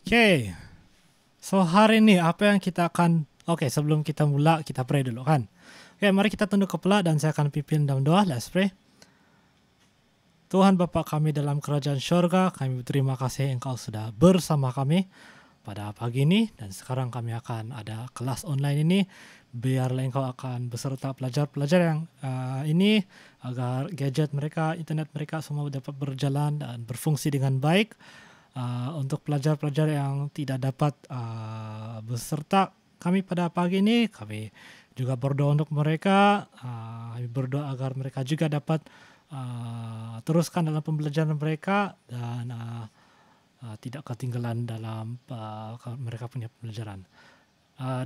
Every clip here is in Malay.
Okay, so hari ini apa yang kita akan, sebelum kita mula, kita pray dulu kan. Mari kita tunduk kepala dan saya akan pimpin dalam doa. Let's pray. Tuhan Bapa kami dalam kerajaan syurga, kami berterima kasih Engkau sudah bersama kami pada pagi ini, dan sekarang kami akan ada kelas online ini. Biarlah Engkau akan beserta pelajar-pelajar yang ini, agar gadget mereka, internet mereka semua dapat berjalan dan berfungsi dengan baik. Untuk pelajar-pelajar yang tidak dapat beserta kami pada pagi ini, kami juga berdoa untuk mereka. Kami berdoa agar mereka juga dapat teruskan dalam pembelajaran mereka dan tidak ketinggalan dalam mereka punya pembelajaran.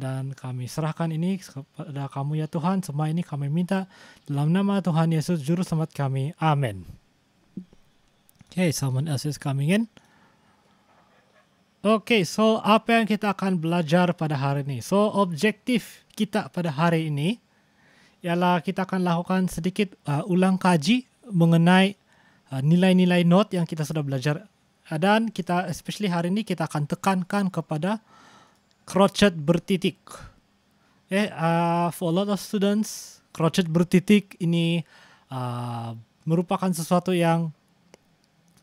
Dan kami serahkan ini kepada kamu ya Tuhan. Semua ini kami minta dalam nama Tuhan Yesus Juru Selamat kami. Amin. Okay, someone else is coming in. Okay, so apa yang kita akan belajar pada hari ini? So, objektif kita pada hari ini ialah kita akan lakukan sedikit ulang kaji mengenai nilai-nilai note yang kita sudah belajar. Dan kita, especially hari ini, kita akan tekankan kepada crochet bertitik. For a lot of students, crochet bertitik ini merupakan sesuatu yang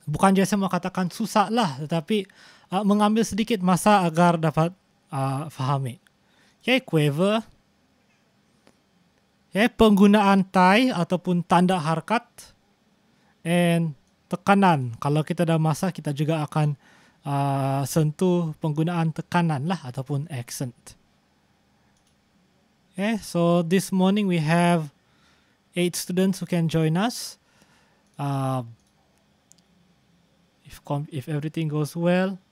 bukan biasa mau katakan susah lah, tetapi mengambil sedikit masa agar dapat fahami. Quiver. Penggunaan tie ataupun tanda harkat. And tekanan. Kalau kita dah masa, kita juga akan sentuh penggunaan tekanan lah ataupun accent. So this morning we have 8 students who can join us. If everything goes well,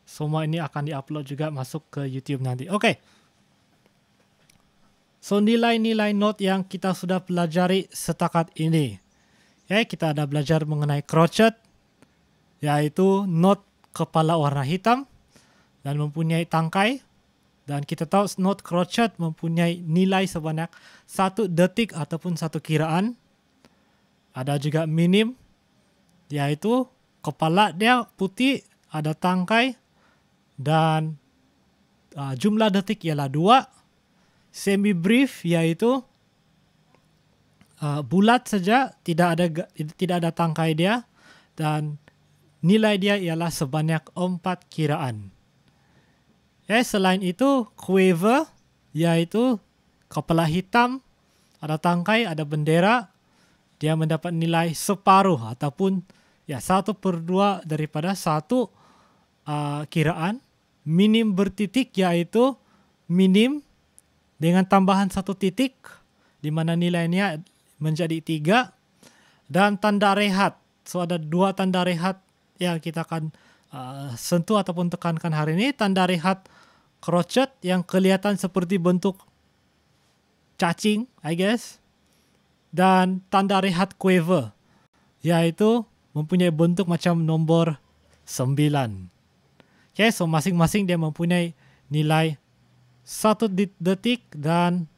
semua ini akan diupload juga masuk ke YouTube nanti. Okay. So nilai-nilai note yang kita sudah pelajari setakat ini. Kita ada belajar mengenai crochet, yaitu note kepala warna hitam dan mempunyai tangkai. Dan kita tahu note crochet mempunyai nilai sebanyak 1 detik ataupun 1 kiraan. Ada juga minim, yaitu kepala dia putih, ada tangkai, dan jumlah detik ialah 2. Semi brief yaitu bulat saja, tidak ada tangkai dia, dan nilai dia ialah sebanyak 4 kiraan. Selain itu quiver yaitu kepala hitam, ada tangkai, ada bendera, dia mendapat nilai separuh ataupun 1/2 daripada 1 kiraan. Minim bertitik yaitu minim dengan tambahan 1 titik, di mana nilainya menjadi 3. Dan tanda rehat. So ada 2 tanda rehat yang kita akan sentuh ataupun tekankan hari ini. Tanda rehat crochet yang kelihatan seperti bentuk cacing, I guess. Dan tanda rehat quiver, yaitu mempunyai bentuk macam nombor 9. So masing-masing dia mempunyai nilai 1 detik dan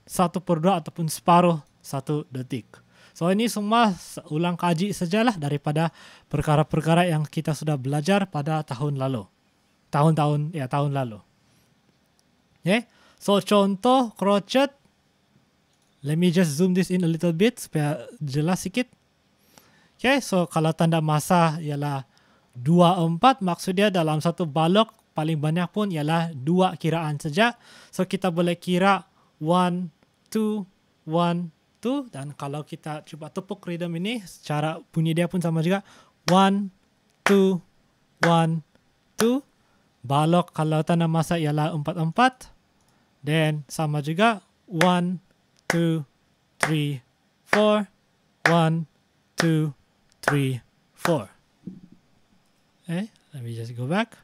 1/2 ataupun separuh 1 detik. So ini semua ulang kaji sajalah daripada perkara-perkara yang kita sudah belajar pada tahun lalu. Tahun lalu. So contoh crochet. Let me just zoom this in a little bit supaya jelas sikit. So kalau tanda masa ialah 2/4, maksudnya dalam satu balok paling banyak pun ialah 2 kiraan saja. So kita boleh kira 1, 2, 1, 2. Dan kalau kita cuba tepuk rhythm ini, cara bunyi dia pun sama juga. 1, 2, 1, 2. Balok kalau tanda masa ialah 4/4. Dan sama juga 1, 2, 3, 4. 1, 2, 3, 4. Let me just go back.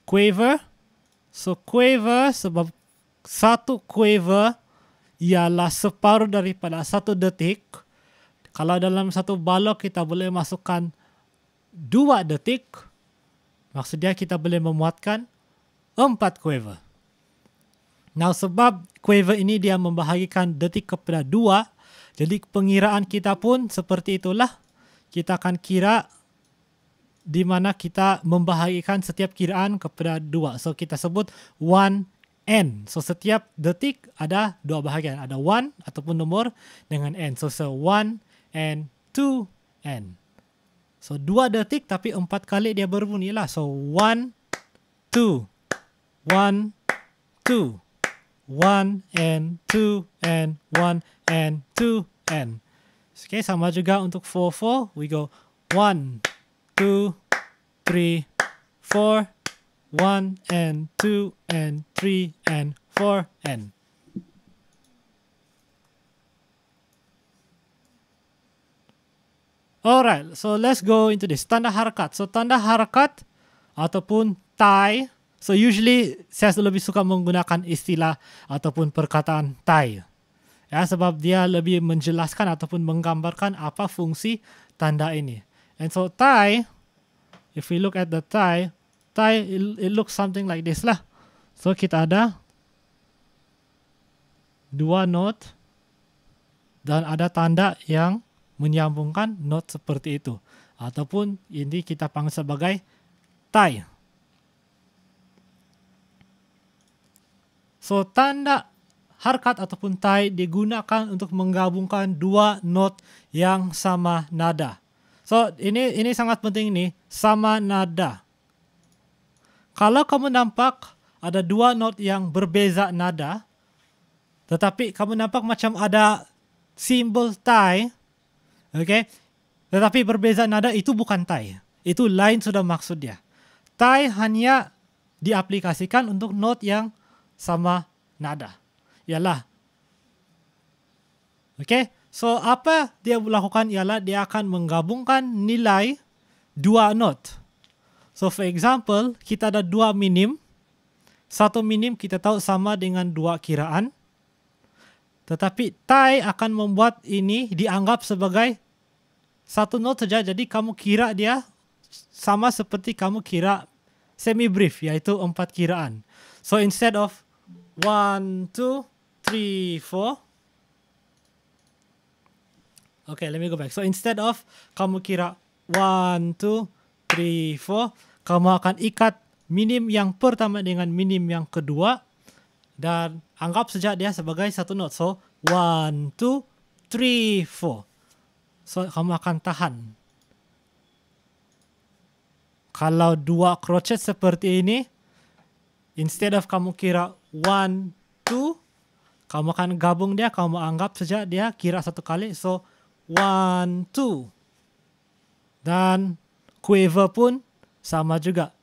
Quiver. So quiver, sebab 1 quiver ialah separuh daripada 1 detik. Kalau dalam 1 balok kita boleh masukkan 2 detik, maksudnya kita boleh memuatkan 4 quiver. Now sebab quiver ini dia membahagikan detik kepada 2, jadi pengiraan kita pun seperti itulah. Kita akan kira di mana kita membahagikan setiap kiraan kepada 2. So kita sebut 1n. So setiap detik ada 2 bahagian. Ada 1 ataupun nomor dengan n. So 1 and 2n. So 2 detik tapi 4 kali dia berbunyi lah. So 1, 2, 1, 2, 1 and 2 and 1 and 2 and. Okay, sama juga untuk 4, 4. We go 1, 2, 3, 4, 1 and 2 and 3 and 4 and. Alright, so let's go into this. Tanda harakat. So tanda harakat ataupun tie. So usually saya lebih suka menggunakan istilah ataupun perkataan tie. Ya, sebab dia lebih menjelaskan ataupun menggambarkan apa fungsi tanda ini. And so tie, if we look at the tie, it looks something like this lah. So kita ada 2 note dan ada tanda yang menyambungkan note seperti itu. Ataupun ini kita panggil sebagai tie. So tanda harakat ataupun tie digunakan untuk menggabungkan 2 not yang sama nada. So ini sangat penting nih, sama nada. Kalau kamu nampak ada 2 not yang berbeza nada, tetapi kamu nampak macam ada simbol tie, okay? Tetapi berbeza nada, itu bukan tie. Itu lain sudah maksud dia. Tie hanya diaplikasikan untuk not yang sama nada. Ialah, okay? So apa dia lakukan ialah dia akan menggabungkan nilai 2 not. So for example, kita ada 2 minim. 1 minim kita tahu sama dengan 2 kiraan. Tetapi tie akan membuat ini dianggap sebagai 1 not saja. Jadi kamu kira dia sama seperti kamu kira semi brief, yaitu 4 kiraan. So instead of 1, 2, 3, 4. Okay, let me go back. So instead of kamu kira 1, 2, 3, 4, kamu akan ikat minim yang pertama dengan minim yang kedua dan anggap saja dia sebagai 1 not. So 1, 2, 3, 4. So kamu akan tahan. Kalau 2 crochet seperti ini, instead of kamu kira 1, 2, kamu akan gabung dia, kamu anggap saja dia kira 1 kali. So 1, 2. Dan quiver pun sama juga.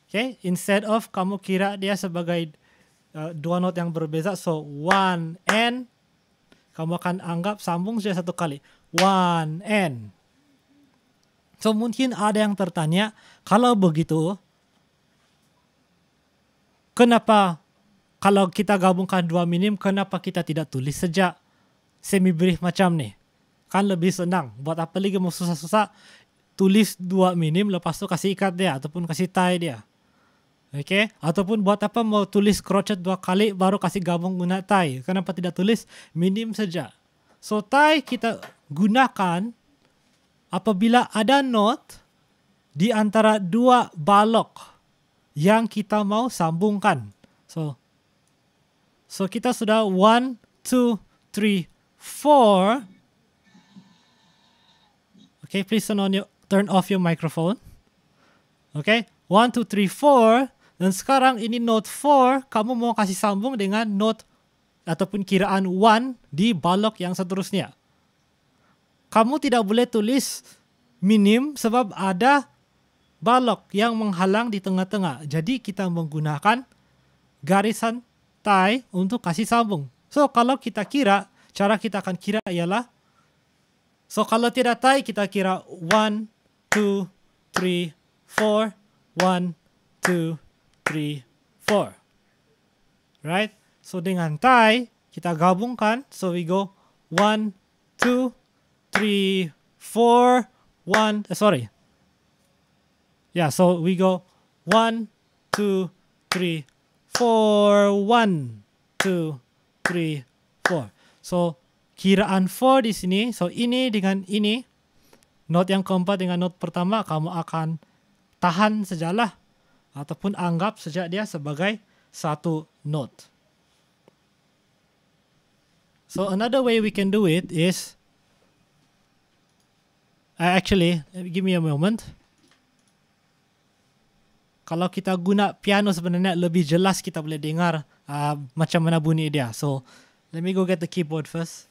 Okay, instead of kamu kira dia sebagai 2 not yang berbeza. So 1 and, kamu akan anggap sambung saja 1 kali. 1 and. So mungkin ada yang tertanya, kalau begitu, kenapa kalau kita gabungkan 2 minim, kenapa kita tidak tulis saja semi brief macam ni? Kan lebih senang. Buat apa lagi mau susah-susah tulis 2 minim, lepas tu kasih ikat dia ataupun kasih tie dia. Okay? Ataupun buat apa mau tulis crochet 2 kali baru kasih gabung guna tie? Kenapa tidak tulis minim saja? So tie kita gunakan apabila ada note di antara 2 balok yang kita mau sambungkan. So kita sudah 1, 2, 3, 4. Okay, please turn off your microphone. Okay, 1, 2, 3, 4. Dan sekarang ini note 4, kamu mau kasih sambung dengan note ataupun kiraan 1 di balok yang seterusnya. Kamu tidak boleh tulis minim sebab ada balok yang menghalang di tengah-tengah. Jadi kita menggunakan garisan tie untuk kasih sambung. So kalau kita kira, cara kita akan kira ialah, so kalau tidak tie kita kira 1, 2, 3, 4, 1, 2, 3, 4. Right? So dengan tie kita gabungkan. So we go 1, 2, 3, 4, 1. Sorry. Yeah, so we go 1, 2, 3, 4, 1, 2, 3, 4. So kiraan 4 di sini. So ini dengan ini. Note yang keempat dengan note pertama kamu akan tahan sajalah ataupun anggap saja dia sebagai satu note. So another way we can do it is actually, give me a moment. Kalau kita guna piano sebenarnya lebih jelas kita boleh dengar macam mana bunyi dia. So let me go get the keyboard first.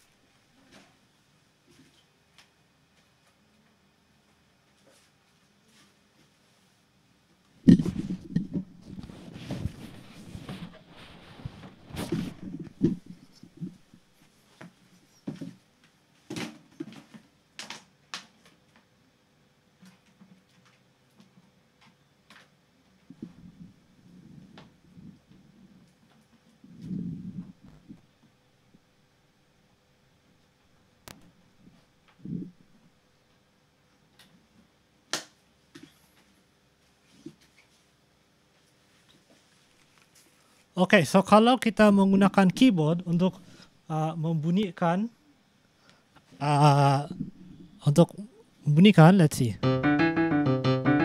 Okay, so kalau kita menggunakan keyboard untuk membunyikan, let's see.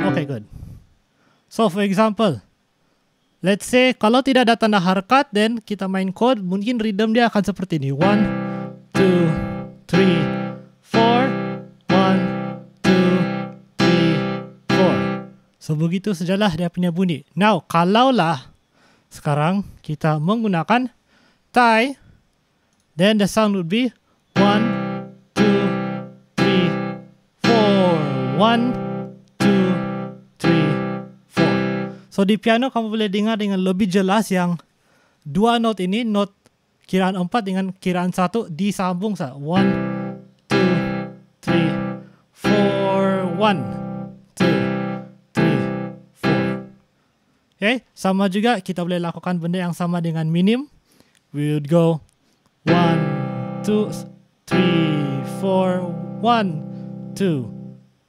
Okay, good. So for example, let's say kalau tidak ada tanda harakat, then kita main chord, mungkin rhythm dia akan seperti ini. 1, 2, 3, 4, 1, 2, 3, 4. So begitu sajalah dia punya bunyi. Now, kalaulah sekarang kita menggunakan tie, then the sound would be 1, 2, 3, 4. 1, 2, 3, 4. So di piano kamu boleh dengar dengan lebih jelas yang dua note ini, note kiraan 4 dengan kiraan 1 disambung. 1, 2, 3, 4. 1, 2, 3, 4. Okay, sama juga kita boleh lakukan benda yang sama dengan minim. We would go 1, 2, 3, 4. 1, 2,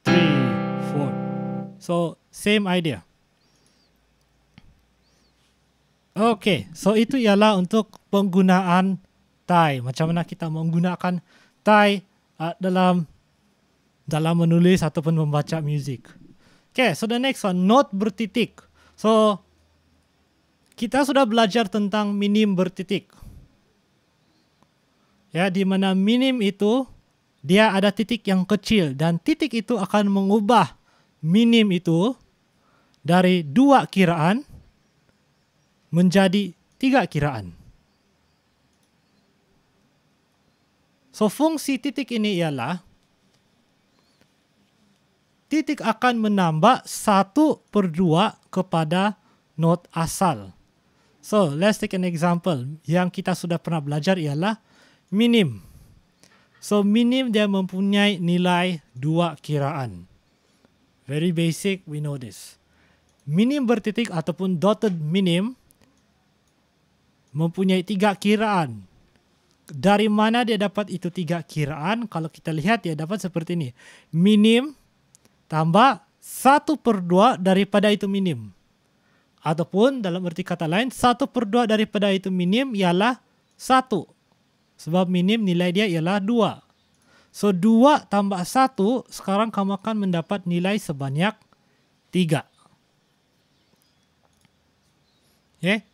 3, 4. So same idea. Okay, so itu ialah untuk penggunaan tie. Macam mana kita menggunakan tie dalam menulis ataupun membaca music. Okay, so the next one, note bertitik. So kita sudah belajar tentang minim bertitik. Ya, di mana minim itu dia ada titik yang kecil dan titik itu akan mengubah minim itu dari 2 kiraan menjadi 3 kiraan. So fungsi titik ini ialah titik akan menambah 1/2 kepada not asal. So, let's take an example. Yang kita sudah pernah belajar ialah minim. So, minim dia mempunyai nilai 2 kiraan. Very basic, we know this. Minim bertitik ataupun dotted minim mempunyai 3 kiraan. Dari mana dia dapat itu 3 kiraan? Kalau kita lihat dia dapat seperti ini. Minim tambah 1/2 daripada itu minim. Ataupun dalam arti kata lain, 1/2 daripada itu minim ialah 1. Sebab minim nilai dia ialah 2. So 2 tambah 1, sekarang kamu akan mendapat nilai sebanyak 3. Okay.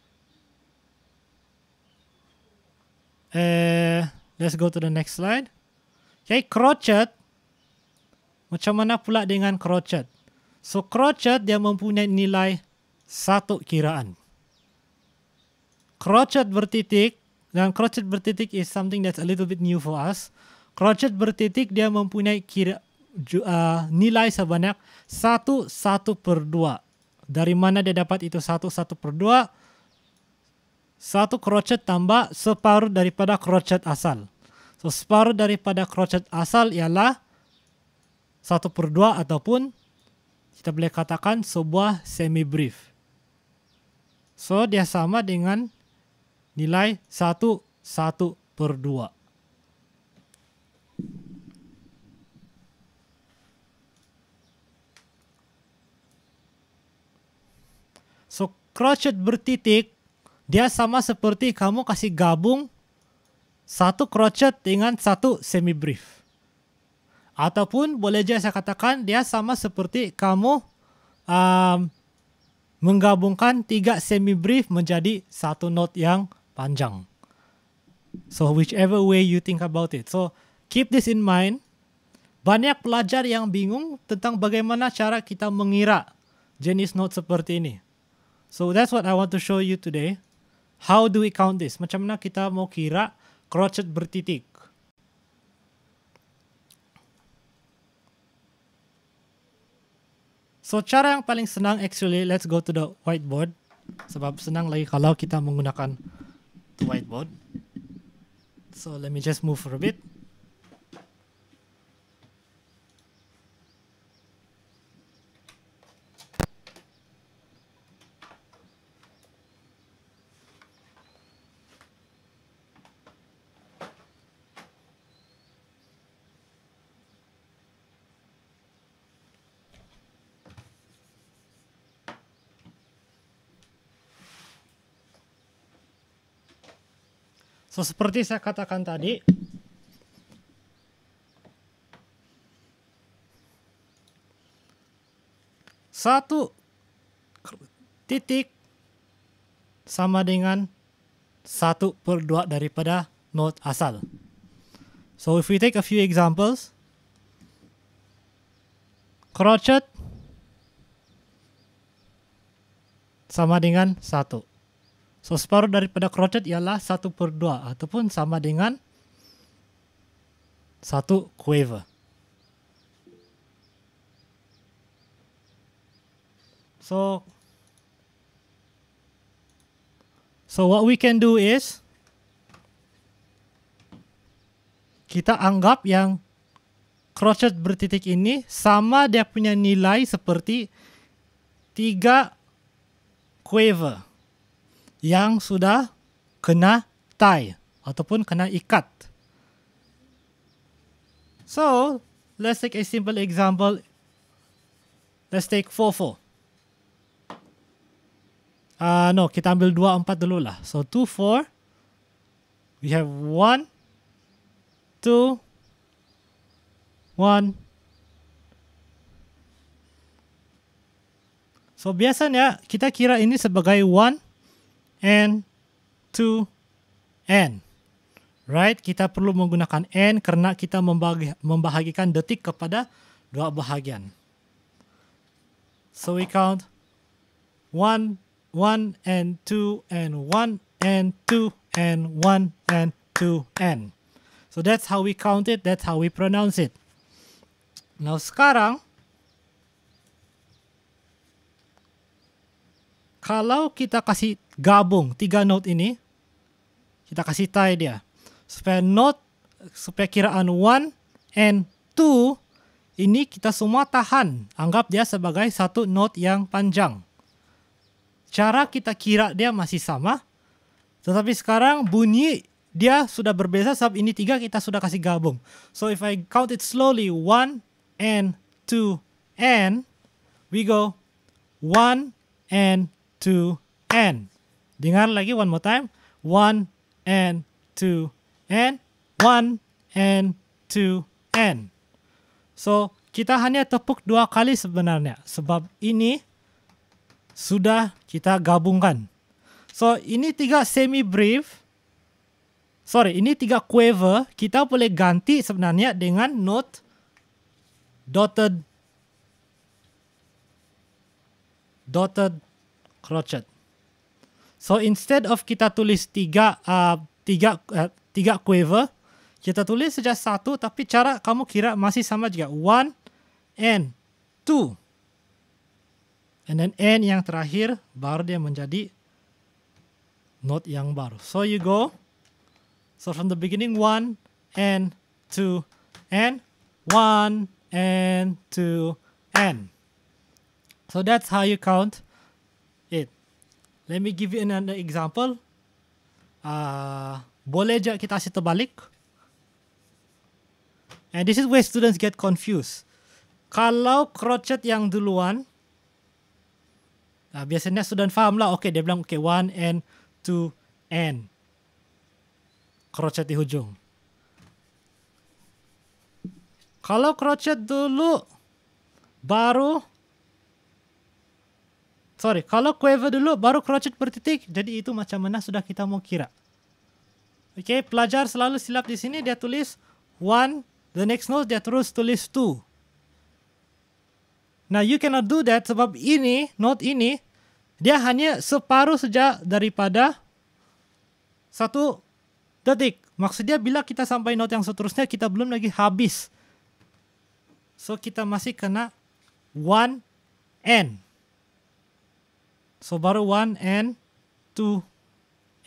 Let's go to the next slide. Okay, crotchet. Macam mana pula dengan crotchet? So crotchet dia mempunyai nilai 1 kiraan. Crotchet bertitik, dan crotchet bertitik is something that's a little bit new for us. Crotchet bertitik dia mempunyai nilai sebanyak 1/1/2. Dari mana dia dapat itu 1/1/2? 1 crotchet tambah separuh daripada crotchet asal. So separuh daripada crotchet asal ialah 1/2 ataupun kita boleh katakan sebuah semi brief. So dia sama dengan nilai 1/1/2. So crotchet bertitik dia sama seperti kamu kasih gabung 1 crotchet dengan 1 semi brief. Ataupun boleh je saya katakan dia sama seperti kamu menggabungkan 3 semi-brief menjadi satu note yang panjang. So whichever way you think about it. So keep this in mind. Banyak pelajar yang bingung tentang bagaimana cara kita mengira jenis note seperti ini. So that's what I want to show you today. How do we count this? Macam mana kita mau kira crotchet bertitik? So cara yang paling senang actually, let's go to the whiteboard. Sebab senang lagi kalau kita menggunakan the whiteboard. So let me just move for a bit. So seperti saya katakan tadi, satu titik sama dengan 1/2 daripada note asal. So if we take a few examples, crotchet sama dengan 1. So separuh daripada crotchet ialah 1/2 ataupun sama dengan 1 quaver. So what we can do is kita anggap yang crotchet bertitik ini sama dia punya nilai seperti 3 quaver yang sudah kena tie ataupun kena ikat. So, let's take a simple example. Let's take 4/4. No, kita ambil 2/4 dulu lah. So, 2/4. We have 1, 2, 1. So, biasanya kita kira ini sebagai 1 and 2 n. Right? Kita perlu menggunakan n karena kita membahagikan detik kepada 2 bahagian. So we count 1, 1 and 2 and 1 and 2 and 1 and 2 n. So that's how we count it, that's how we pronounce it. Now sekarang kalau kita kasih gabung 3 note ini, kita kasih tie dia. Supaya kiraan 1 and 2 ini kita semua tahan. Anggap dia sebagai satu note yang panjang. Cara kita kira dia masih sama. Tetapi sekarang bunyi dia sudah berbeza sebab ini 3 kita sudah kasih gabung. So if I count it slowly, 1 and 2 and we go 1 and 2 n. Dengar lagi one more time. 1 and 2 n. 1 and 2 n. So, kita hanya tepuk 2 kali sebenarnya. Sebab ini sudah kita gabungkan. So, ini 3 semi-brief. Ini 3 quaver. Kita boleh ganti sebenarnya dengan note dotted crotchet. So instead of kita tulis 3 quaver, kita tulis saja 1, tapi cara kamu kira masih sama juga. 1 and 2. And then n yang terakhir baru dia menjadi note yang baru. So you go. So from the beginning 1 and 2 and 1 and 2 and. So that's how you count it. Let me give you another example. Boleh je kita kasih terbalik. And this is where students get confused. Kalau crotchet yang duluan, biasanya student faham lah. Okay, dia bilang okay 1 and 2 and. Crotchet di hujung. Kalau crotchet dulu, baru kalau quaver dulu baru crotchet bertitik, jadi itu macam mana sudah kita mau kira. Okay, pelajar selalu silap di sini, dia tulis 1, the next note dia terus tulis 2. Now you cannot do that sebab ini, note ini, dia hanya separuh saja daripada 1 detik. Maksudnya bila kita sampai note yang seterusnya, kita belum lagi habis. So kita masih kena 1 N. So baru 1 and 2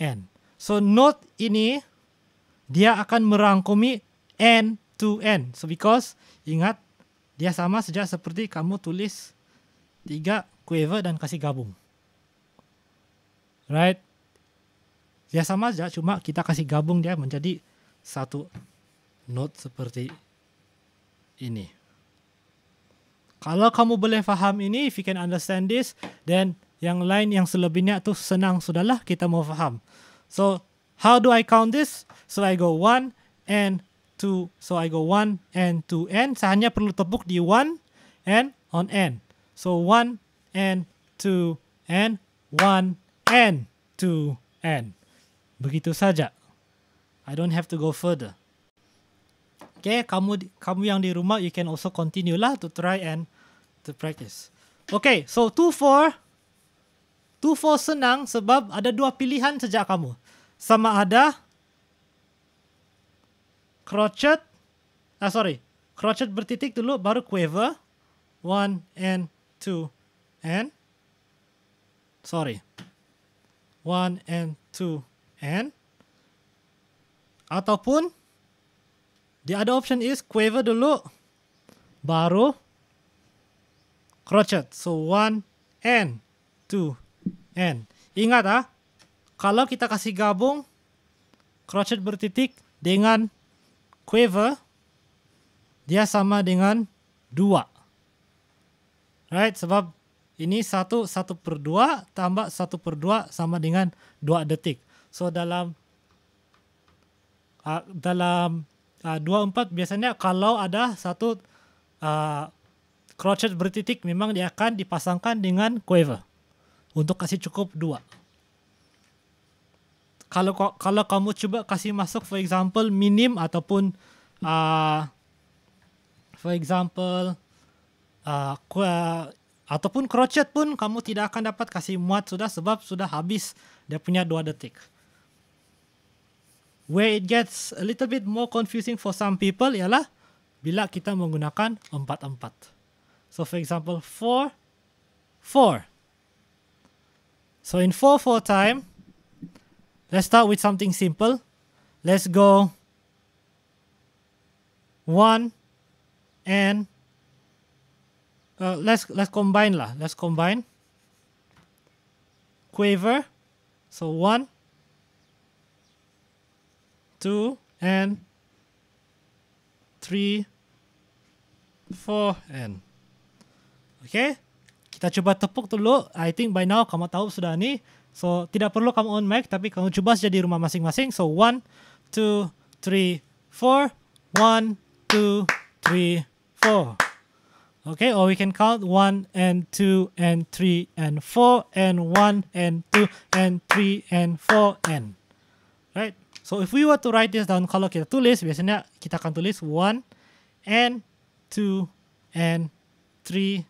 N. So note ini dia akan merangkumi N to N. So because ingat dia sama saja seperti kamu tulis 3 quaver dan kasih gabung. Right? Dia sama saja, cuma kita kasih gabung dia menjadi satu note seperti ini. Kalau kamu boleh faham ini, if you can understand this, then yang lain yang selebihnya tu senang sudahlah, kita mau faham. So, how do I count this? So, I go 1 and 2. So, I go 1 and 2 N. Saya hanya perlu tepuk di 1 and on N. So, 1 and 2 and 1 and 2 N. Begitu saja. I don't have to go further. Okay, kamu yang di rumah, you can also continue lah to try and to practice. Okay, so 2-4 senang sebab ada 2 pilihan saja kamu. Sama ada crotchet bertitik dulu baru quaver 1 and 2 and 1 and 2 and ataupun the other option is quaver dulu baru crotchet. So 1 and 2 and. Ingat kalau kita kasih gabung crotchet bertitik dengan quaver, dia sama dengan 2. Right? Sebab ini 1/2 tambah 1/2 sama dengan 2 detik. So dalam 24 biasanya kalau ada satu crotchet bertitik memang dia akan dipasangkan dengan quaver untuk kasih cukup 2. Kalau kamu coba kasih masuk for example minim ataupun ataupun crochet pun kamu tidak akan dapat kasih muat sudah sebab sudah habis dia punya 2 detik. Where it gets a little bit more confusing for some people ialah bila kita menggunakan 4/4. So for example 4/4. So in 4/4 time, let's start with something simple. Let's go 1 and let's combine lah. Let's combine quaver. So 1, 2 and 3, 4 and. Okay, kita coba tepuk dulu. I think by now kamu tahu sudah ni. So tidak perlu kamu on mic, tapi kamu coba saja di rumah masing-masing. So 1, 2, 3, 4. 1, 2, 3, 4. Okay, or we can count 1 and 2 and 3 and 4 and 1 and 2 and 3 and 4 and. Right? So if we were to write this down, kalau kita tulis, biasanya kita akan tulis 1 and 2 and 3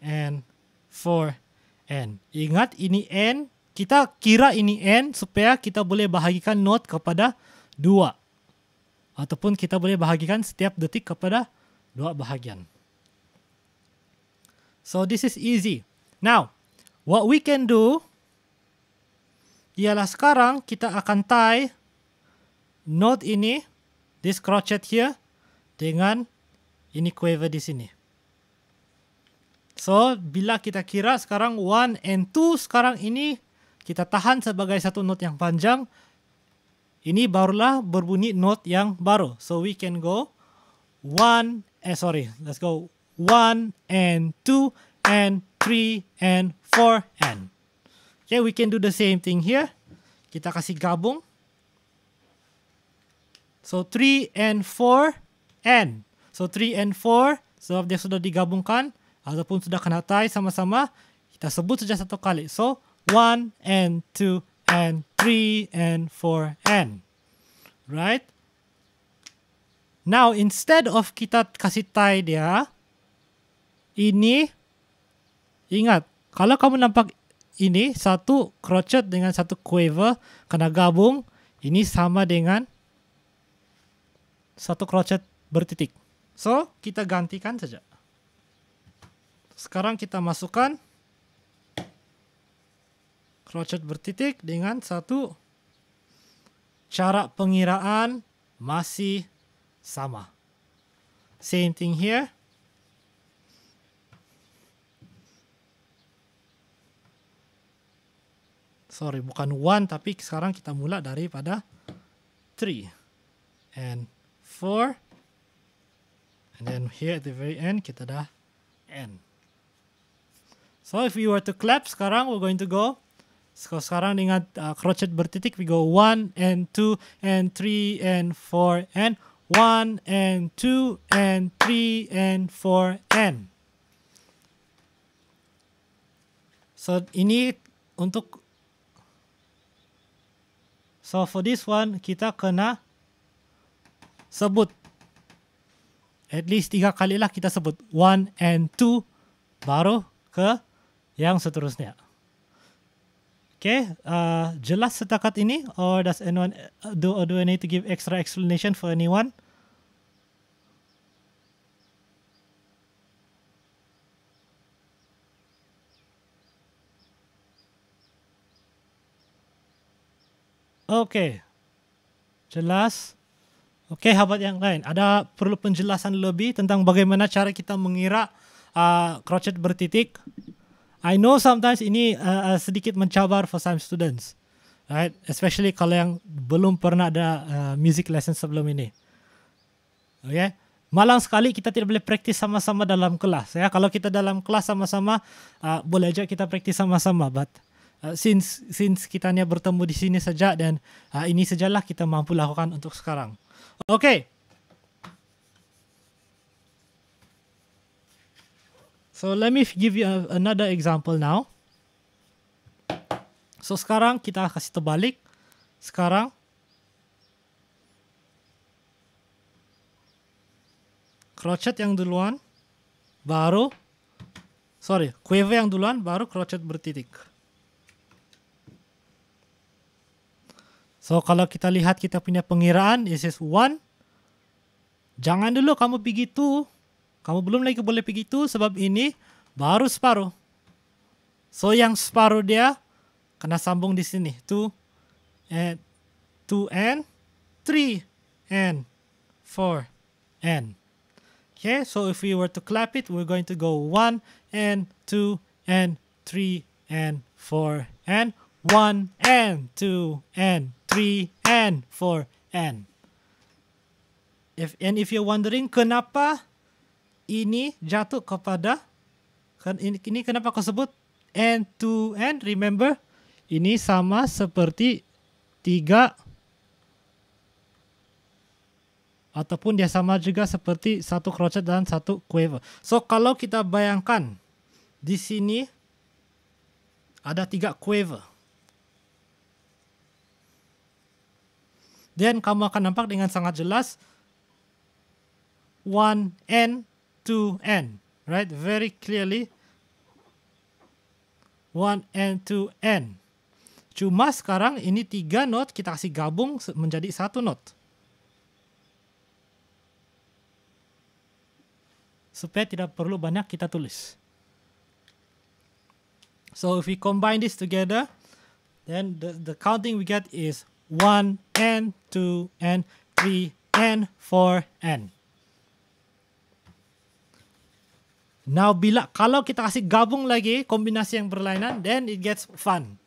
and 4 n. Ingat ini n, kita kira ini n supaya kita boleh bahagikan note kepada 2. Ataupun kita boleh bahagikan setiap detik kepada 2 bahagian. So this is easy. Now, what we can do ialah sekarang kita akan tie note ini, this crochet here, dengan ini quaver di sini. So, bila kita kira sekarang 1 and 2, sekarang ini kita tahan sebagai satu note yang panjang. Ini barulah berbunyi note yang baru. So, we can go 1 and 2 and 3 and 4 and. Okay, we can do the same thing here. Kita kasih gabung. So, 3 and 4 and. So, 3 and 4, sebab dia sudah digabungkan, ataupun sudah kena tie sama-sama, kita sebut saja satu kali. So 1 and 2 and 3 and 4 and. Right? Now instead of kita kasih tie dia, ini ingat, kalau kamu nampak ini satu crotchet dengan satu quaver kena gabung, ini sama dengan satu crotchet bertitik. So, kita gantikan saja. Sekarang kita masukkan crotchet bertitik dengan satu cara pengiraan masih sama. Same thing here. Sorry, bukan 1, tapi sekarang kita mula daripada 3 and 4. And then here at the very end, kita dah end. So if we were to clap, sekarang we're going to go. So sekarang dengan crochet bertitik, we go 1 and 2 and 3 and 4 and 1 and 2 and 3 and 4 and. So ini untuk. So for this one, kita kena sebut. At least 3 kali lah kita sebut. 1 and 2. Baru ke yang seterusnya. Okay. Jelas setakat ini? Or does anyone do I need to give extra explanation for anyone? Okay. Jelas. Okay, sahabat yang lain. Ada perlu penjelasan lebih tentang bagaimana cara kita mengira crochet bertitik? I know sometimes ini sedikit mencabar for some students. Right? Especially kalau yang belum pernah ada music lesson sebelum ini. Okay? Malang sekali kita tidak boleh praktis sama-sama dalam kelas. Ya, kalau kita dalam kelas sama-sama, boleh aja kita praktis sama-sama. But since kita hanya bertemu di sini saja dan ini sajalah kita mampu lakukan untuk sekarang. Okay. So let me give you another example now. So sekarang kita kasih terbalik. Sekarang crochet yang duluan, baru quiver yang duluan, baru crochet bertitik. So kalau kita lihat kita punya pengiraan, this is 1. Jangan dulu kamu pergi 2. Kamu belum lagi boleh pergi 2 sebab ini baru separuh. So yang separuh dia kena sambung di sini. 2 and 3 and 4 and. Okay, so if we were to clap it, we're going to go 1 and 2 and 3 and 4 and 1 and 2 and 3 and 4 and. If you're wondering kenapa ini jatuh kepada ini kenapa kau sebut and 2 and, remember ini sama seperti 3 ataupun dia sama juga seperti satu crochet dan satu quiver. So kalau kita bayangkan di sini ada 3 quiver. Dan kamu akan nampak dengan sangat jelas 1 and 2 and, right? Very clearly 1 and 2 and. Cuma sekarang ini 3 note kita kasih gabung menjadi 1 note. Supaya tidak perlu banyak kita tulis. So if we combine this together, then the counting we get is 1 and 2 and 3 and 4 and. Now kalau kita kasih gabung lagi kombinasi yang berlainan, then it gets fun.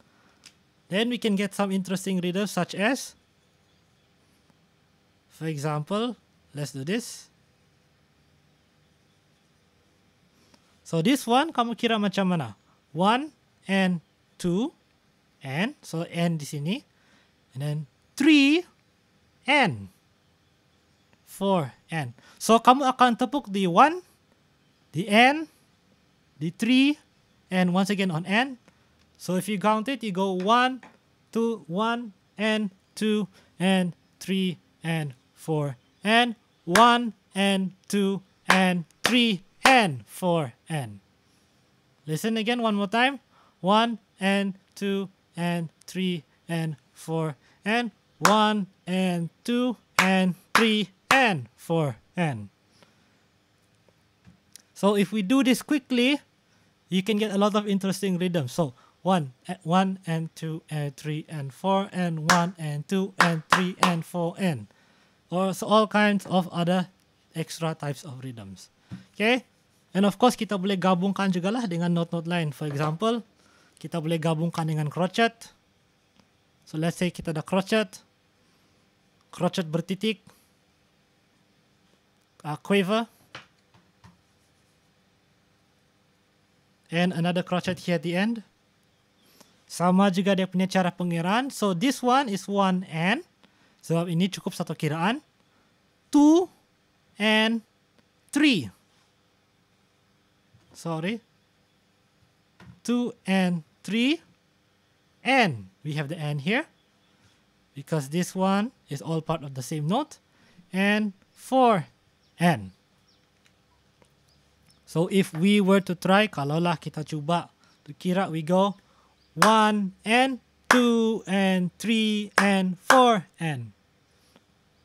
Then we can get some interesting rhythms such as, for example, let's do this. So this one kamu kira macam mana? 1 and 2 and, so and di sini. And then 3 and 4 and. So kamu akan tepuk di 1, di N, di 3, and once again on N. So if you count it, you go 1, 2, 1, and 2, and 3, and 4, and 1, and 2, and 3, and 4, and. Listen again one more time. 1, and 2, and 3, and 4, and 1, and 2, and 3, and 4, and. So if we do this quickly, you can get a lot of interesting rhythms. So 1, and 2, and 3, and 4, and 1, and 2, and 3, and 4, and. Or so all kinds of other extra types of rhythms. Okay? And of course, kita boleh gabungkan juga lah dengan note-note lain. For example, kita boleh gabungkan dengan crotchet. So let's say kita ada crotchet bertitik, quaver, and another crotchet here at the end. Sama juga dia punya cara pengiraan. So this one is 1 and. Sebab ini cukup satu kiraan. 2 and 3. Sorry. 2 and 3. And we have the and here. Because this one is all part of the same note. And 4 and. So if we were to try, kalaulah kita cuba to kira, we go 1 and 2 and 3 and 4 and.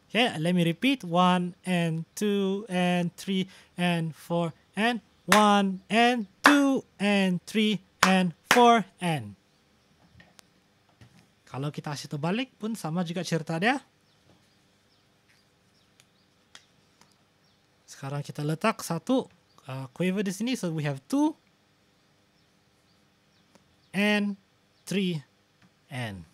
Okay, let me repeat. 1 and 2 and 3 and 4 and 1 and 2 and 3 and 4 and. Kalau kita kasih terbalik pun sama juga cerita dia. Sekarang kita letak satu quaver di sini. So we have 2 and 3 and.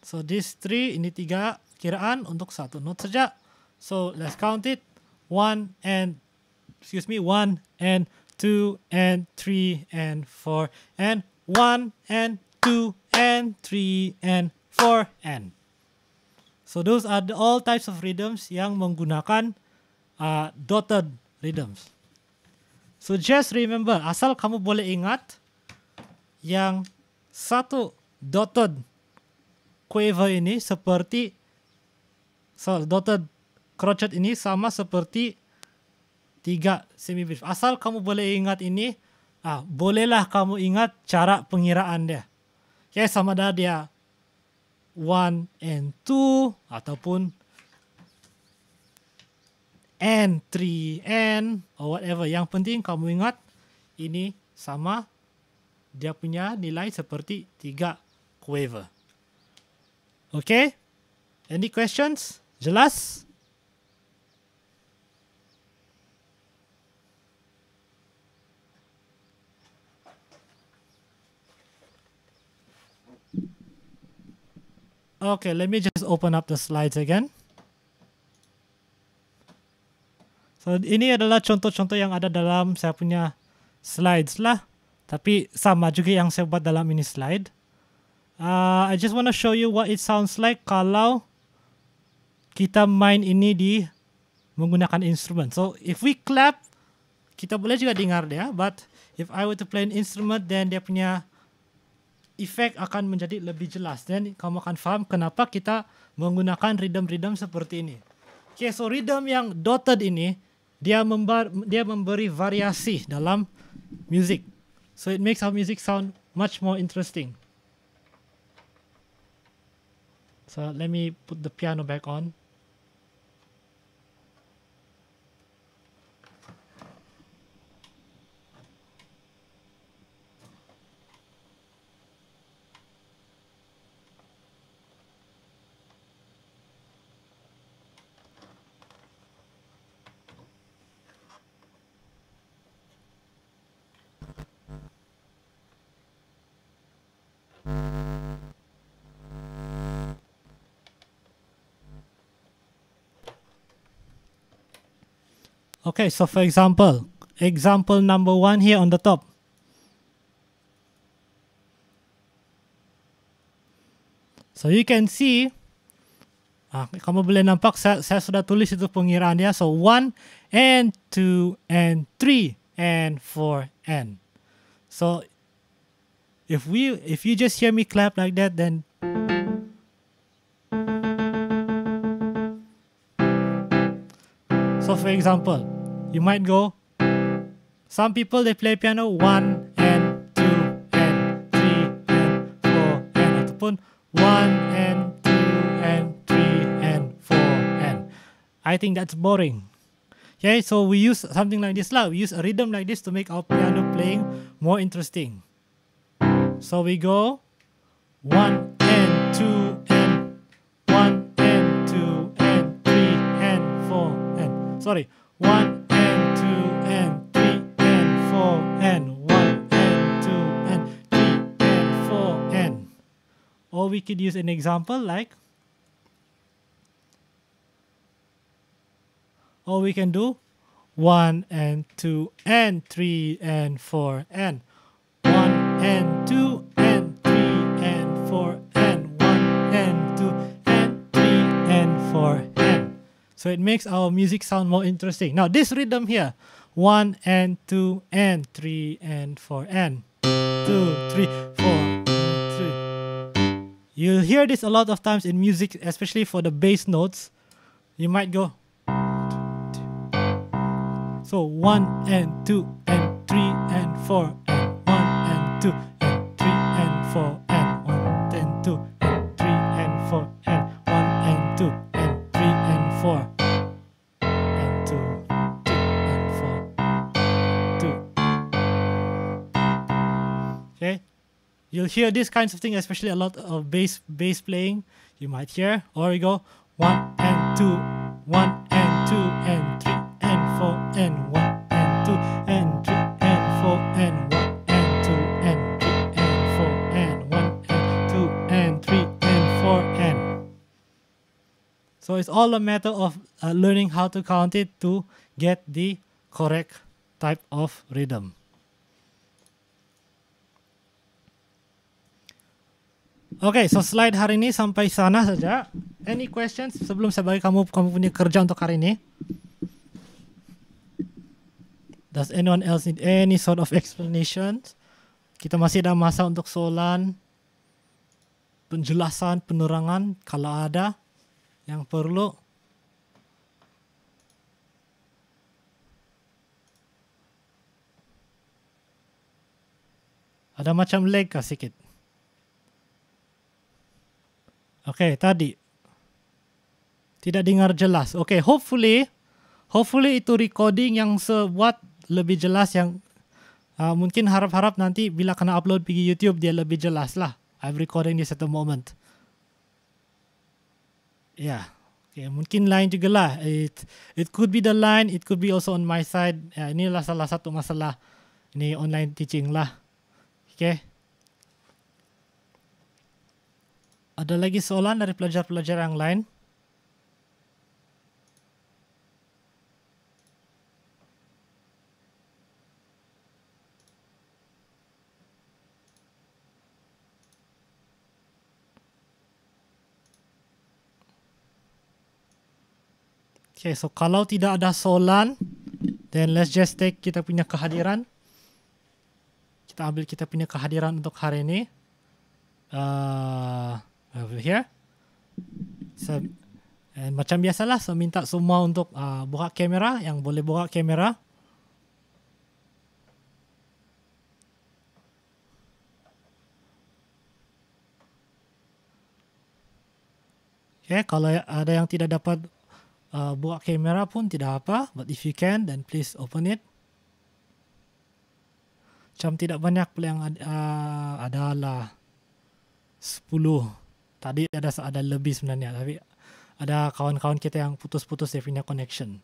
So this 3, ini 3 kiraan untuk satu note saja. So let's count it. 1 and 1 and 2 and 3 and 4 and 1 and 2 and 3 and 4 and. So those are all types of rhythms yang menggunakan dotted rhythms. So just remember, asal kamu boleh ingat yang satu dotted quaver ini seperti, so dotted crotchet ini sama seperti 3 semi-brief. Asal kamu boleh ingat ini, bolehlah kamu ingat cara pengiraan dia. Okay, sama ada dia 1 and 2 ataupun and 3 and or whatever. Yang penting kamu ingat ini sama, dia punya nilai seperti 3 quaver. Okay? Any questions? Jelas? Okay, let me just open up the slides again. So ini adalah contoh-contoh yang ada dalam saya punya slides lah. Tapi sama juga yang saya buat dalam ini slide. I just want to show you what it sounds like kalau kita main ini di menggunakan instrument. So if we clap, kita boleh juga dengar dia. But if I were to play an instrument, then dia punya efek akan menjadi lebih jelas. Dan kamu akan faham kenapa kita menggunakan rhythm-rhythm seperti ini. Okay, so rhythm yang dotted ini, dia memberi variasi dalam music. So it makes our music sound much more interesting. So let me put the piano back on. Okay, so for example number 1 here on the top. So you can see, kamu boleh nampak saya sudah tulis itu pengiraan dia. So 1 and 2 and 3 and 4 and. So if you just hear me clap like that, then so for example, you might go, some people they play piano 1 and 2 and 3 and 4 and, ataupun 1 and 2 and 3 and 4 and. I think that's boring. Okay, so we use something like this lah. We use a rhythm like this to make our piano playing more interesting. So we go 1 and 2 and 1 and 2 and 3 and 4 and. Sorry, 1 and 2 and 3 and 4 and 1 and 2 and 3 and 4 and. Or we could use an example like, or we can do 1 and 2 and 3 and 4 and 1 and 2 and 3 and 4 and 1 and 2 and 3 and 4 and. So it makes our music sound more interesting. Now this rhythm here, 1 and 2 and 3 and 4 and 2, 3, 4, 3. You'll hear this a lot of times in music, especially for the bass notes. You might go, so 1 and 2 and 3 and 4 and 1 and 2 and 3 and 4 and 1 and 2 and 3 and 4 and 1 and 2 and 3 and 4 and 2, 2 and 4, 2. Okay, you'll hear these kinds of things, especially a lot of bass playing. You might hear, or you go 1 and 2, 1 and 2 and 3 and 4 and 1 and 2 and 3 and 4 and 1 and 2 and 3 and 4 and 1 and 2 and 3 and 4 and. So it's all a matter of learning how to count it to get the correct type of rhythm. Okay, so slide hari ini sampai sana saja. Any questions sebelum saya bagi kamu punya kerja untuk hari ini? Does anyone else need any sort of explanation? Kita masih ada masa untuk soalan, penjelasan, penerangan kalau ada yang perlu. Ada macam lag kah sikit? Okay, tadi tidak dengar jelas. Okay, hopefully itu recording yang buat lebih jelas, yang mungkin harap-harap nanti bila kena upload pergi YouTube dia lebih jelas lah. I'm recording this at the moment. Yeah. Okay, mungkin line juga lah. It could be the line, it could be also on my side. Inilah salah satu masalah ini online teaching lah. Okay. Ada lagi soalan dari pelajar-pelajar yang lain? Okay, so kalau tidak ada soalan, then let's just take kita punya kehadiran. Kita ambil kita punya kehadiran untuk hari ini. Over here. So, and macam biasalah, saya minta semua untuk buka kamera, yang boleh buka kamera. Okay, kalau ada yang tidak dapat buka kamera pun tidak apa, but if you can, then please open it. Macam tidak banyak pula yang adalah 10. Tadi ada lebih sebenarnya, tapi ada kawan-kawan kita yang putus-putus dia punya connection.